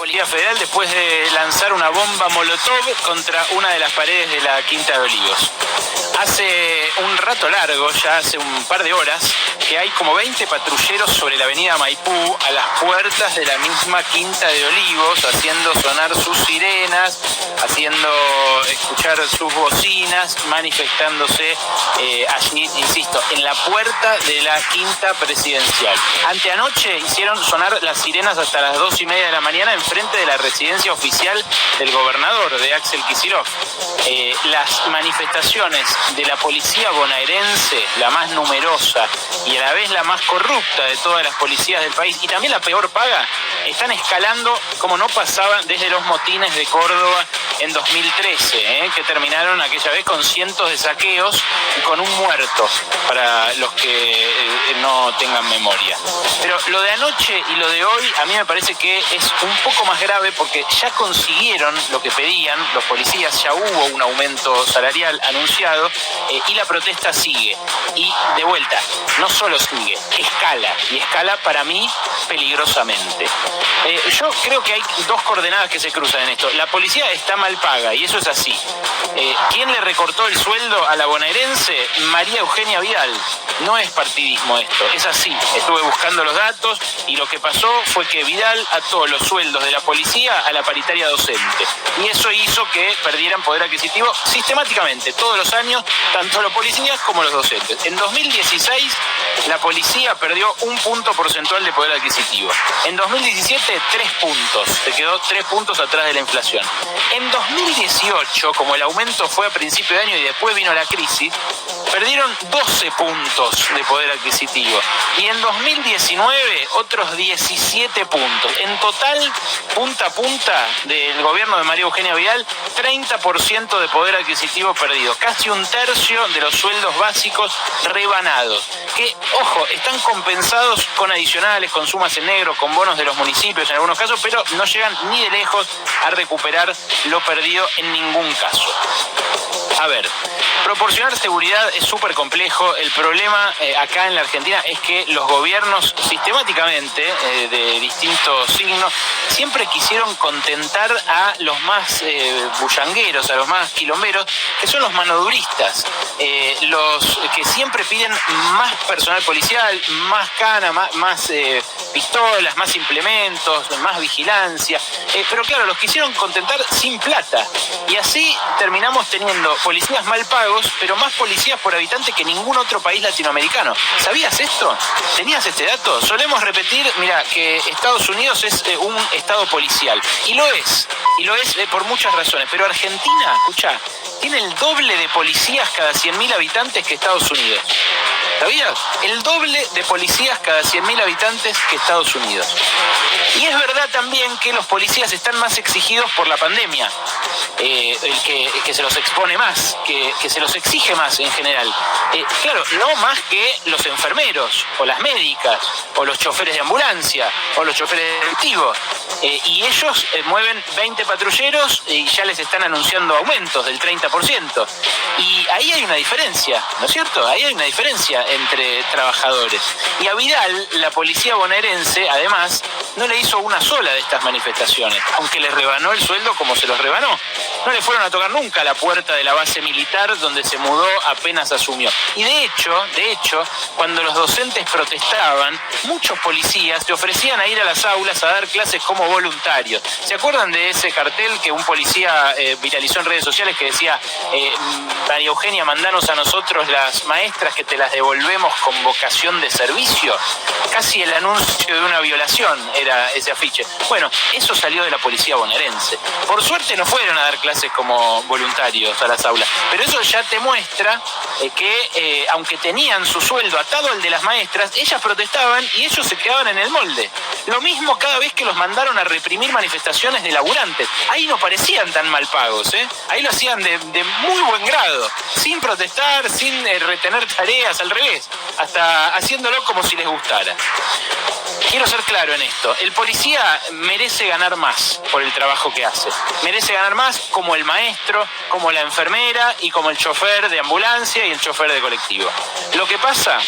Policía Federal después de lanzar una bomba molotov contra una de las paredes de la Quinta de Olivos. Hace un rato largo, ya hace un par de horas, que hay como 20 patrulleros sobre la avenida Maipú a las puertas de la misma Quinta de Olivos, haciendo sonar sus sirenas, haciendo escuchar sus bocinas, manifestándose allí, insisto, en la puerta de la Quinta Presidencial. Anteanoche hicieron sonar las sirenas hasta las 2:30 de la mañana enfrente de la residencia oficial del gobernador, de Axel Kicillof. Las manifestaciones de la policía bonaerense, la más numerosa y a la vez la más corrupta de todas las policías del país, y también la peor paga, están escalando como no pasaba desde los motines de Córdoba en 2013, que terminaron aquella vez con cientos de saqueos y con un muerto, para los que no tengan memoria. Pero lo de anoche y lo de hoy a mí me parece que es un poco más grave, porque ya consiguieron lo que pedían los policías, ya hubo un aumento salarial anunciado, y la protesta sigue. Y de vuelta, no solo sigue, escala, y escala para mí peligrosamente. Yo creo que hay dos coordenadas que se cruzan en esto. La policía está mal paga, y eso es así. ¿Quién le recortó el sueldo a la bonaerense? María Eugenia Vidal. No es partidismo esto, es así. Estuve buscando los datos y lo que pasó fue que Vidal ató los sueldos de la policía a la paritaria docente. Y eso hizo que perdieran poder adquisitivo sistemáticamente, todos los años, tanto los policías como los docentes. En 2016, la policía perdió 1 punto porcentual de poder adquisitivo. En 2017, 3 puntos. Se quedó 3 puntos atrás de la inflación. En 2018, como el aumento fue a principio de año y después vino la crisis, perdieron 12 puntos de poder adquisitivo. Y en 2019, otros 17 puntos. En total, punta a punta del gobierno de María Eugenia Vidal, 30% de poder adquisitivo perdido. Casi 1/3 de los sueldos básicos rebanados. Que, ojo, están compensados con adicionales, con sumas en negro, con bonos de los municipios en algunos casos, pero no llegan ni de lejos a recuperar lo perdido en ningún caso. A ver, proporcionar seguridad es súper complejo. El problema acá en la Argentina es que los gobiernos sistemáticamente, de distintos signos, siempre quisieron contentar a los más bullangueros, a los más quilomberos, que son los manoduristas, los que siempre piden más personal policial, más cana, más pistolas, más implementos, más vigilancia, pero claro, los quisieron contentar sin plata, y así terminamos teniendo policías mal pagos, pero más policías por habitante que ningún otro país latinoamericano. ¿Sabías esto? ¿Tenías este dato? Solemos repetir, mira, que Estados Unidos es un estado policial, y lo es por muchas razones, pero Argentina, escuchá, tiene el doble de policías cada 100.000 habitantes que Estados Unidos. ¿Sabías? El doble de policías cada 100.000 habitantes que Estados Unidos. Y es verdad también que los policías están más exigidos por la pandemia, que se los expone más, que se los exige más en general. Claro, no más que los enfermeros, o las médicas, o los choferes de ambulancia, o los choferes de colectivo. Y ellos mueven 20 patrulleros y ya les están anunciando aumentos del 30%. Y ahí hay una diferencia, ¿no es cierto? Ahí hay una diferencia entre trabajadores. Y a Vidal, la policía bonaerense, además, no le hizo una sola de estas manifestaciones, aunque les rebanó el sueldo como se los rebanó. No le fueron a tocar nunca la puerta de la base militar donde se mudó apenas asumió. Y de hecho, cuando los docentes protestaban, muchos policías se ofrecían a ir a las aulas a dar clases como voluntarios. ¿Se acuerdan de ese cartel que un policía viralizó en redes sociales que decía, María Eugenia, mandanos a nosotros las maestras que te las devolvemos con vocación de servicio? Casi el anuncio de una violación era ese afiche. Bueno, eso salió de la policía bonaerense. Por suerte no fueron a dar clases como voluntarios a las aulas, pero eso ya te muestra que aunque tenían su sueldo atado al de las maestras, ellas protestaban y ellos se quedaban en el molde. Lo mismo cada vez que los mandaron a reprimir manifestaciones de laburantes. Ahí no parecían tan mal pagos, ahí lo hacían de muy buen grado, sin protestar, sin retener tareas, al revés, hasta haciéndolo como si les gustara. Quiero ser claro en esto, el policía merece ganar más por el trabajo que hace, merece ganar más como el maestro, como la enfermera y como el chofer de ambulancia y el chofer de colectivo. Lo que pasa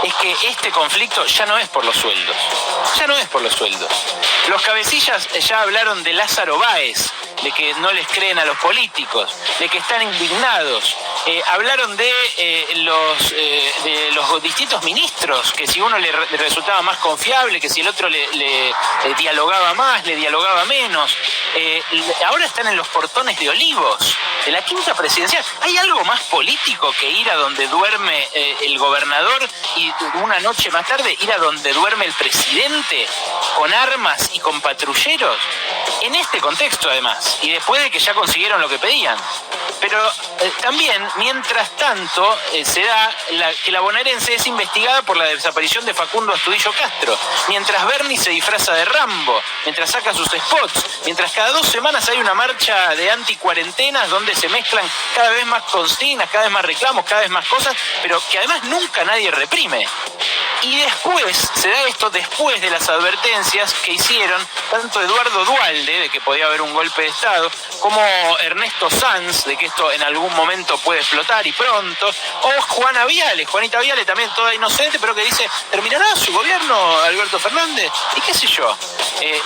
es que este conflicto ya no es por los sueldos. Ya no es por los sueldos. Los cabecillas ya hablaron de Lázaro Báez, de que no les creen a los políticos, de que están indignados. Hablaron de los distintos ministros, que si uno le resultaba más confiable, que si el otro le dialogaba más, le dialogaba menos. Ahora están en los portones de Olivos, de la quinta presidencial. ¿Hay algo más político que ir a donde duerme el gobernador y una noche más tarde ir a donde duerme el presidente con armas y con patrulleros? En este contexto, además, y después de que ya consiguieron lo que pedían. Pero también, mientras tanto, se da que la bonaerense es investigada por la desaparición de Facundo Astudillo Castro, mientras Bernie se disfraza de Rambo, mientras saca sus spots, mientras cada 2 semanas hay una marcha de anticuarentenas donde se mezclan cada vez más consignas, cada vez más reclamos, cada vez más cosas, pero que además nunca nadie reprime. Y después, se da esto después de las advertencias que hicieron tanto Eduardo Duhalde, de que podía haber un golpe de Estado, como Ernesto Sanz, de que esto en algún momento puede explotar y pronto, o Juanita Viale también toda inocente, pero que dice, ¿terminará su gobierno Alberto Fernández? Y qué sé yo.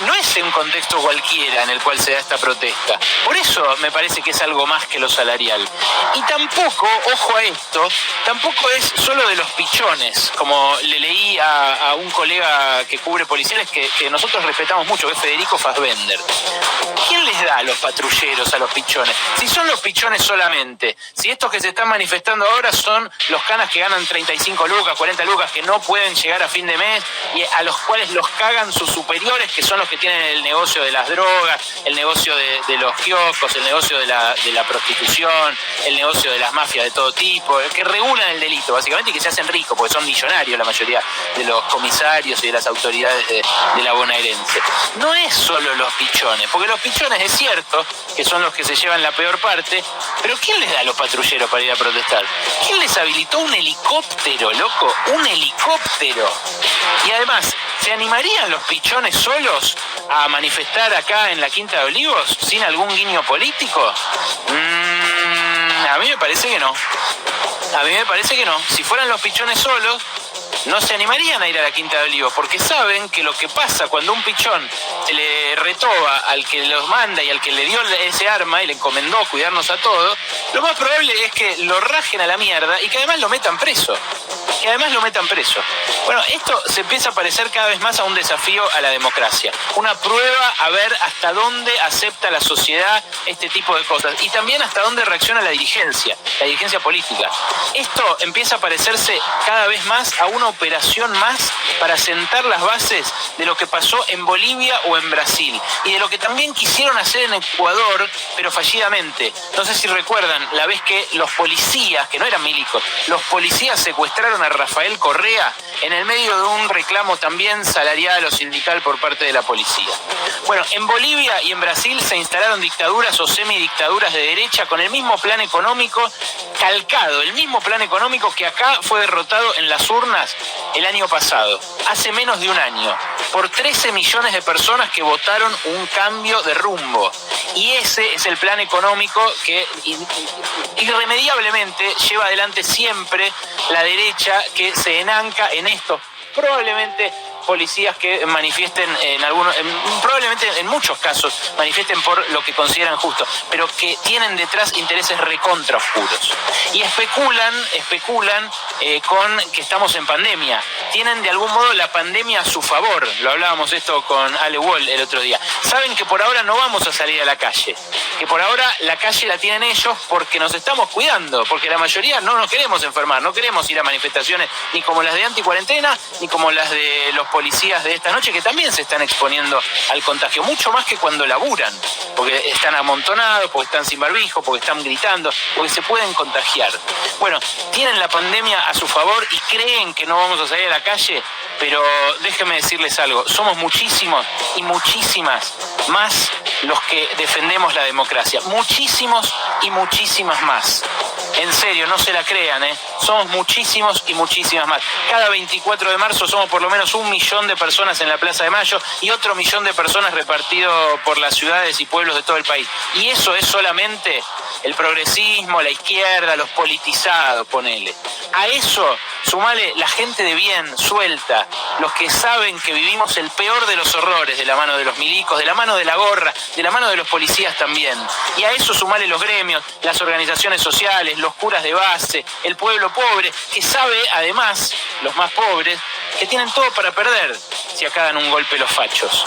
No es un contexto cualquiera en el cual se da esta protesta. Por eso me parece que es algo más que lo salarial. Y tampoco, ojo a esto, tampoco es solo de los pichones, como le leí a un colega que cubre policiales que nosotros respetamos mucho, que es Federico Fassbender. ¿Quién les da a los patrulleros, a los pichones? Si son los pichones solamente, si estos que se están manifestando ahora son los canas que ganan 35 lucas, 40 lucas, que no pueden llegar a fin de mes y a los cuales los cagan sus superiores, que son los que tienen el negocio de las drogas, el negocio de los kioscos, el negocio de la prostitución, el negocio de las mafias de todo tipo, que regulan el delito básicamente y que se hacen ricos porque son millonarios la mayoría de los comisarios y de las autoridades de la bonaerense. No es solo los pichones, porque los pichones es cierto que son los que se llevan la peor parte, pero ¿quién les da a los patrulleros para ir a protestar? ¿Quién les habilitó un helicóptero, loco? ¡Un helicóptero! Y además, ¿se animarían los pichones solos a manifestar acá en la Quinta de Olivos sin algún guiño político? A mí me parece que no. A mí me parece que no. Si fueran los pichones solos, no se animarían a ir a la Quinta de Olivos, porque saben que lo que pasa cuando un pichón se le retoba al que los manda y al que le dio ese arma y le encomendó cuidarnos a todos, lo más probable es que lo rajen a la mierda y que además lo metan preso. Bueno, esto se empieza a parecer cada vez más a un desafío a la democracia. Una prueba a ver hasta dónde acepta la sociedad este tipo de cosas y también hasta dónde reacciona la dirigencia política. Esto empieza a parecerse cada vez más a una operación más para sentar las bases de lo que pasó en Bolivia o en Brasil y de lo que también quisieron hacer en Ecuador, pero fallidamente. No sé si recuerdan la vez que los policías, que no eran milicos, los policías secuestraron a Rafael Correa en el medio de un reclamo también salarial o sindical por parte de la policía. Bueno, en Bolivia y en Brasil se instalaron dictaduras o semidictaduras de derecha con el mismo plan económico calcado, el mismo plan económico que acá fue derrotado en las urnas el año pasado, hace menos de un año, por 13 millones de personas que votaron un cambio de rumbo. Y ese es el plan económico que irremediablemente lleva adelante siempre la derecha, que se enanca en esto, probablemente policías que manifiesten probablemente en muchos casos manifiesten por lo que consideran justo, pero que tienen detrás intereses recontra oscuros. Y especulan con que estamos en pandemia. Tienen de algún modo la pandemia a su favor. Lo hablábamos esto con Ale Wall el otro día. Saben que por ahora no vamos a salir a la calle, que por ahora la calle la tienen ellos porque nos estamos cuidando, porque la mayoría no nos queremos enfermar, no queremos ir a manifestaciones ni como las de anticuarentena, ni como las de los policías de esta noche, que también se están exponiendo al contagio, mucho más que cuando laburan, porque están amontonados, porque están sin barbijo, porque están gritando, porque se pueden contagiar. Bueno, tienen la pandemia a su favor y creen que no vamos a salir a la calle, pero déjenme decirles algo, somos muchísimos y muchísimas más los que defendemos la democracia, muchísimos y muchísimas más. En serio, no se la crean, somos muchísimos y muchísimas más. Cada 24 de marzo somos por lo menos 1 millón de personas en la Plaza de Mayo y otro 1 millón de personas repartido por las ciudades y pueblos de todo el país. Y eso es solamente el progresismo, la izquierda, los politizados, ponele. A eso sumale la gente de bien, suelta, los que saben que vivimos el peor de los horrores de la mano de los milicos, de la mano de la gorra, de la mano de los policías también. Y a eso sumale los gremios, las organizaciones sociales, los curas de base, el pueblo pobre, que sabe, además, los más pobres, que tienen todo para perder si acá dan un golpe los fachos.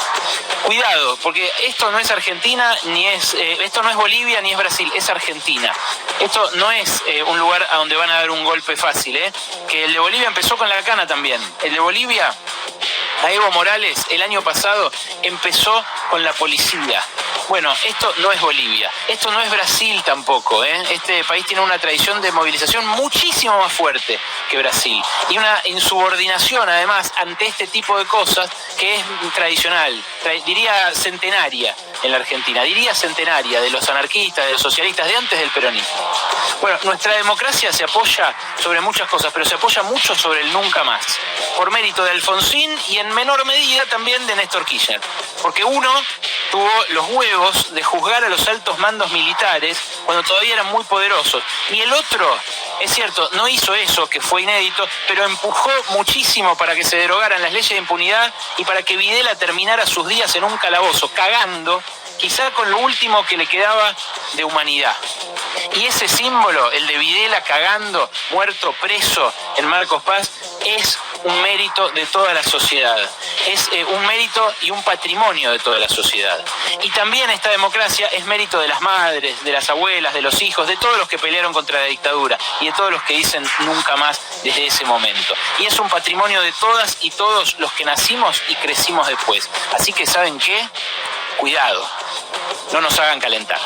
Cuidado, porque esto no es Argentina, esto no es Bolivia ni es Brasil, es Argentina. Esto no es un lugar a donde van a dar un golpe fácil, que el de Bolivia empezó con la cana también. El de Bolivia, a Evo Morales, el año pasado empezó con la policía. Bueno, esto no es Bolivia, esto no es Brasil tampoco, Este país tiene una tradición de movilización muchísimo más fuerte que Brasil y una insubordinación además ante este tipo de cosas que es tradicional, diría centenaria en la Argentina, diría centenaria de los anarquistas, de los socialistas, de antes del peronismo. Bueno, nuestra democracia se apoya sobre muchas cosas, pero se apoya mucho sobre el nunca más, por mérito de Alfonsín y en menor medida también de Néstor Kirchner, porque uno tuvo los huevos de juzgar a los altos mandos militares cuando todavía eran muy poderosos, y el otro, es cierto, no hizo eso, que fue inédito, pero empujó muchísimo para que se derogaran las leyes de impunidad y para que Videla terminara sus días en un calabozo, cagando, quizá con lo último que le quedaba de humanidad. Y ese símbolo, el de Videla cagando, muerto, preso en Marcos Paz, es un mérito de toda la sociedad. Es un mérito y un patrimonio de toda la sociedad. Y también esta democracia es mérito de las madres, de las abuelas, de los hijos, de todos los que pelearon contra la dictadura y de todos los que dicen nunca más desde ese momento. Y es un patrimonio de todas y todos los que nacimos y crecimos después. Así que, ¿saben qué? Cuidado, no nos hagan calentar.